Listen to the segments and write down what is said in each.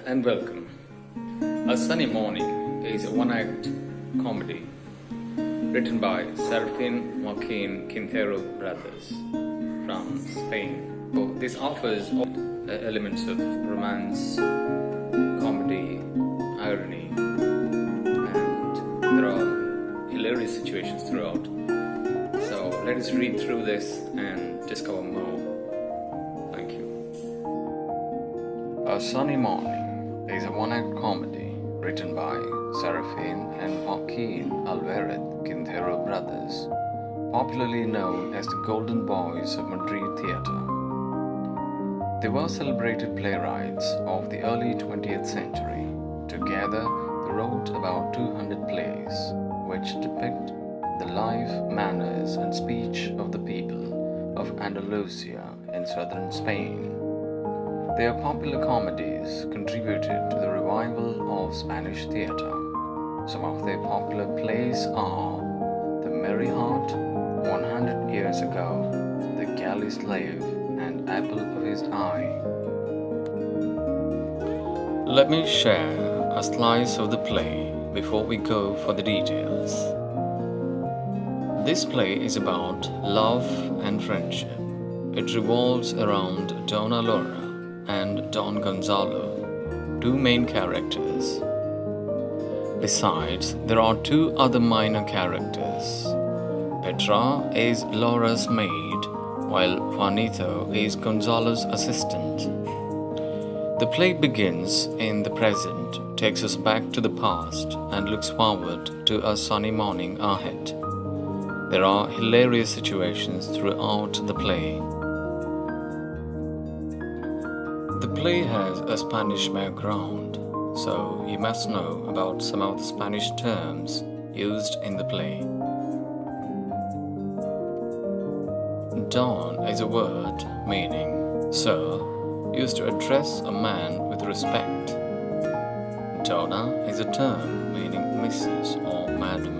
and welcome. A Sunny Morning is a one-act comedy written by Serafin Joaquin Quintero brothers from Spain. So this offers all elements of romance, comedy, irony, and there are hilarious situations throughout. So let us read through this and discover more. Thank you. A Sunny Morning is a one-act comedy written by Serafin and Joaquin Alvarez Quintero brothers, popularly known as the Golden Boys of Madrid Theatre. They were celebrated playwrights of the early 20th century. Together, they wrote about 200 plays, which depict the life, manners, and speech of the people of Andalusia in southern Spain. Their popular comedies contributed to the revival of Spanish theatre. Some of their popular plays are The Merry Heart, 100 Years Ago, The Galley Slave, and Apple of His Eye. Let me share a slice of the play before we go for the details. This play is about love and friendship. It revolves around Dona Laura and Don Gonzalo, two main characters. Besides, there are two other minor characters. Petra is Laura's maid, while Juanito is Gonzalo's assistant. The play begins in the present, takes us back to the past, and looks forward to a sunny morning ahead. There are hilarious situations throughout the play. The play has a Spanish background, so you must know about some of the Spanish terms used in the play. Don is a word meaning sir, used to address a man with respect. Donna is a term meaning Mrs. or Madam.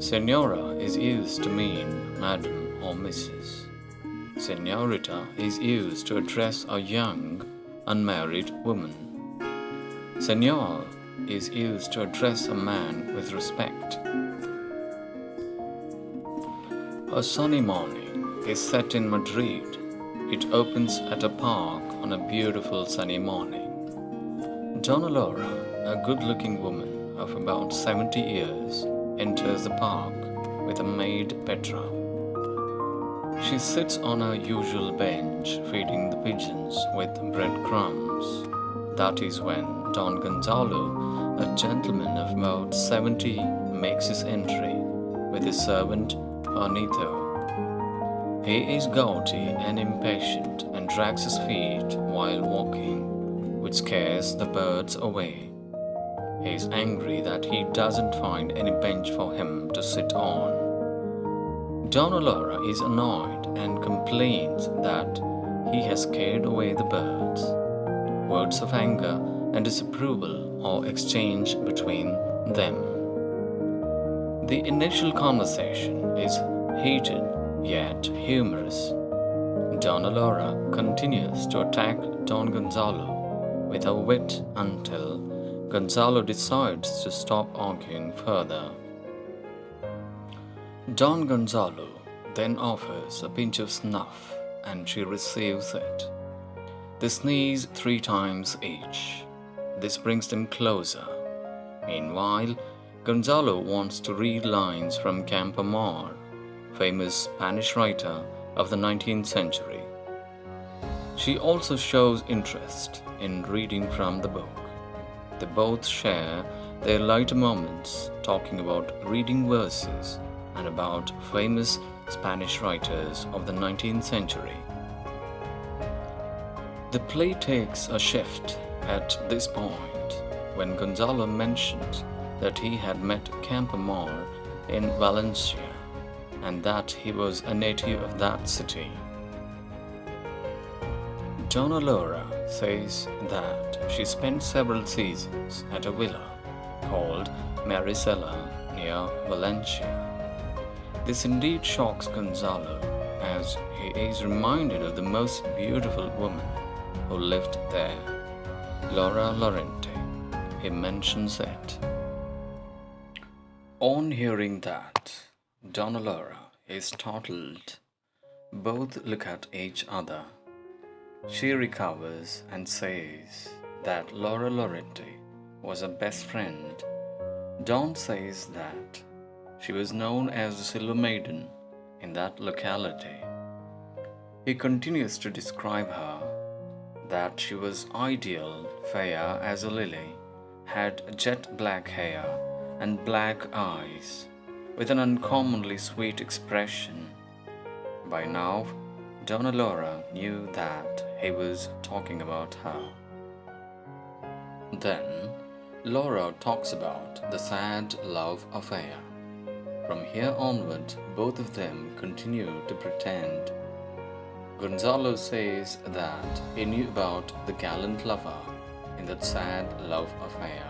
Senora is used to mean Madam or Mrs. Señorita is used to address a young, unmarried woman. Señor is used to address a man with respect. A Sunny Morning is set in Madrid. It opens at a park on a beautiful sunny morning. Dona Laura, a good-looking woman of about 70 years, enters the park with a maid Petra. She sits on her usual bench feeding the pigeons with breadcrumbs. That is when Don Gonzalo, a gentleman of about 70, makes his entry with his servant Juanito. He is gouty and impatient and drags his feet while walking, which scares the birds away. He is angry that he doesn't find any bench for him to sit on. Dona Laura is annoyed and complains that he has scared away the birds. Words of anger and disapproval are exchanged between them. The initial conversation is heated yet humorous. Dona Laura continues to attack Don Gonzalo with her wit until Gonzalo decides to stop arguing further. Don Gonzalo then offers a pinch of snuff and she receives it. They sneeze 3 times each. This brings them closer. Meanwhile, Gonzalo wants to read lines from Campoamor, famous Spanish writer of the 19th century. She also shows interest in reading from the book. They both share their lighter moments talking about reading verses and about famous Spanish writers of the 19th century. The play takes a shift at this point when Gonzalo mentions that he had met Campoamor in Valencia and that he was a native of that city. Dona Laura says that she spent several seasons at a villa called Marisela near Valencia. This indeed shocks Gonzalo, as he is reminded of the most beautiful woman who lived there. Laura Lorente. He mentions it. On hearing that, Donna Laura is startled. Both look at each other. She recovers and says that Laura Lorente was her best friend. Don says that she was known as the Silver Maiden in that locality. He continues to describe her that she was ideal, fair as a lily, had jet black hair and black eyes, with an uncommonly sweet expression. By now, Donna Laura knew that he was talking about her. Then, Laura talks about the sad love affair. From here onward, both of them continue to pretend. Gonzalo says that he knew about the gallant lover in that sad love affair.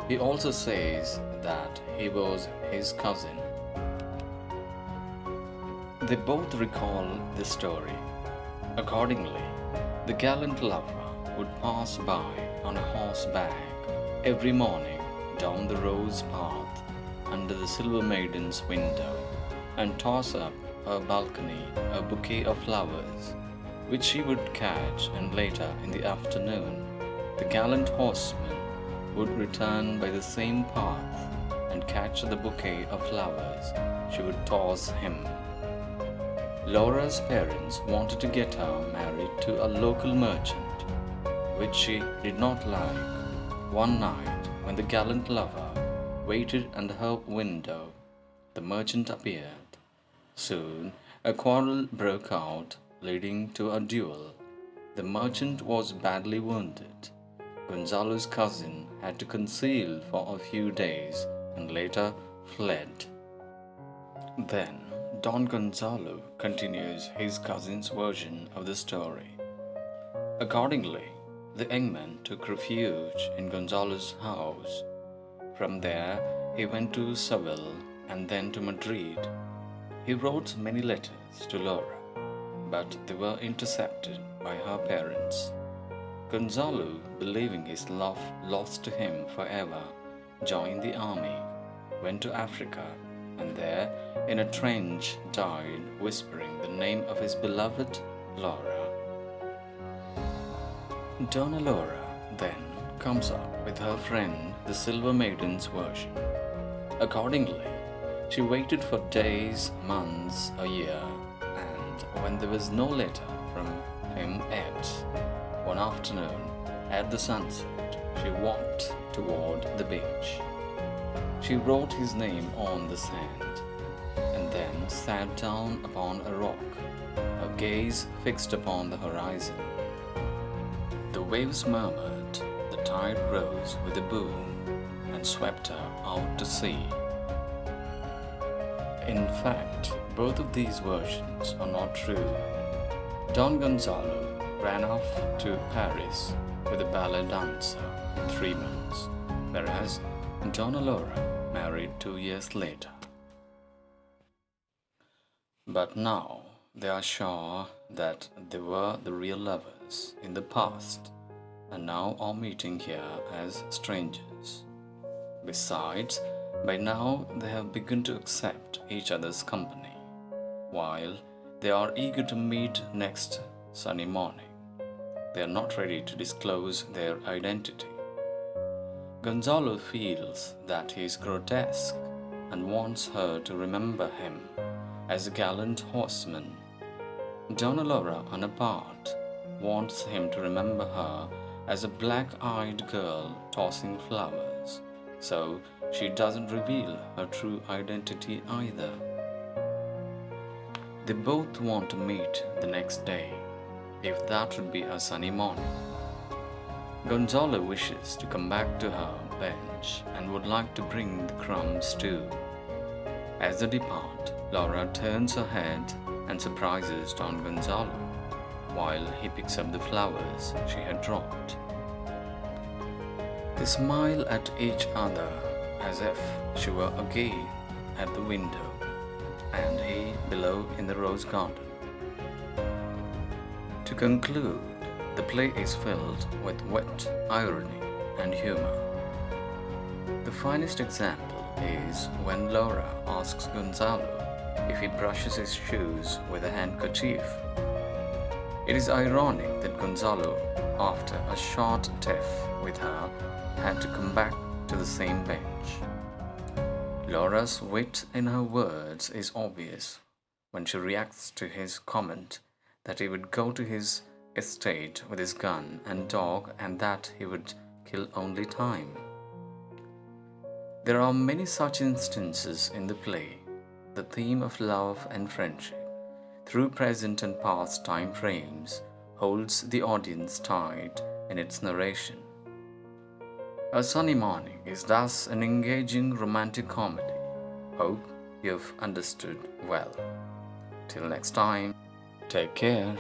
He also says that he was his cousin. They both recall the story. Accordingly, the gallant lover would pass by on a horseback every morning down the rose path under the Silver Maiden's window and toss up her balcony a bouquet of flowers, which she would catch, and later in the afternoon the gallant horseman would return by the same path and catch the bouquet of flowers she would toss him. Laura's parents wanted to get her married to a local merchant, which she did not like. One night, when the gallant lover waited under her window, the merchant appeared. Soon, a quarrel broke out, leading to a duel. The merchant was badly wounded. Gonzalo's cousin had to conceal for a few days and later fled. Then, Don Gonzalo continues his cousin's version of the story. Accordingly, the young man took refuge in Gonzalo's house. From there, he went to Seville and then to Madrid. He wrote many letters to Laura, but they were intercepted by her parents. Gonzalo, believing his love lost to him forever, joined the army, went to Africa, and there, in a trench, died, whispering the name of his beloved Laura. Donna Laura then comes up with her friend, the Silver Maiden's version. Accordingly, she waited for days, months, a year, and when there was no letter from him yet, one afternoon, at the sunset, she walked toward the beach. She wrote his name on the sand, and then sat down upon a rock, her gaze fixed upon the horizon. The waves murmured, the tide rose with a boom, and swept her out to sea. In fact, both of these versions are not true. Don Gonzalo ran off to Paris with a ballet dancer in 3 months, whereas Donna Laura married 2 years later. But now they are sure that they were the real lovers in the past and now are meeting here as strangers. Besides, by now they have begun to accept each other's company, while they are eager to meet next sunny morning. They are not ready to disclose their identity. Gonzalo feels that he is grotesque and wants her to remember him as a gallant horseman. Donna Laura, on her part, wants him to remember her as a black-eyed girl tossing flowers, so she doesn't reveal her true identity either. They both want to meet the next day, if that would be a sunny morning. Gonzalo wishes to come back to her bench and would like to bring the crumbs too. As they depart, Laura turns her head and surprises Don Gonzalo, while he picks up the flowers she had dropped. They smile at each other as if she were again at the window, and he below in the rose garden. To conclude, The play is filled with wit, irony, and humor. The finest example is when Laura asks Gonzalo if he brushes his shoes with a handkerchief. It is ironic that Gonzalo, after a short tiff with her, had to come back to the same bench. Laura's wit in her words is obvious when she reacts to his comment that he would go to his estate with his gun and dog and that he would kill only time. There are many such instances in the play. The theme of love and friendship, through present and past time frames, holds the audience tight in its narration. A Sunny Morning is thus an engaging romantic comedy. Hope you've understood well. Till next time, take care.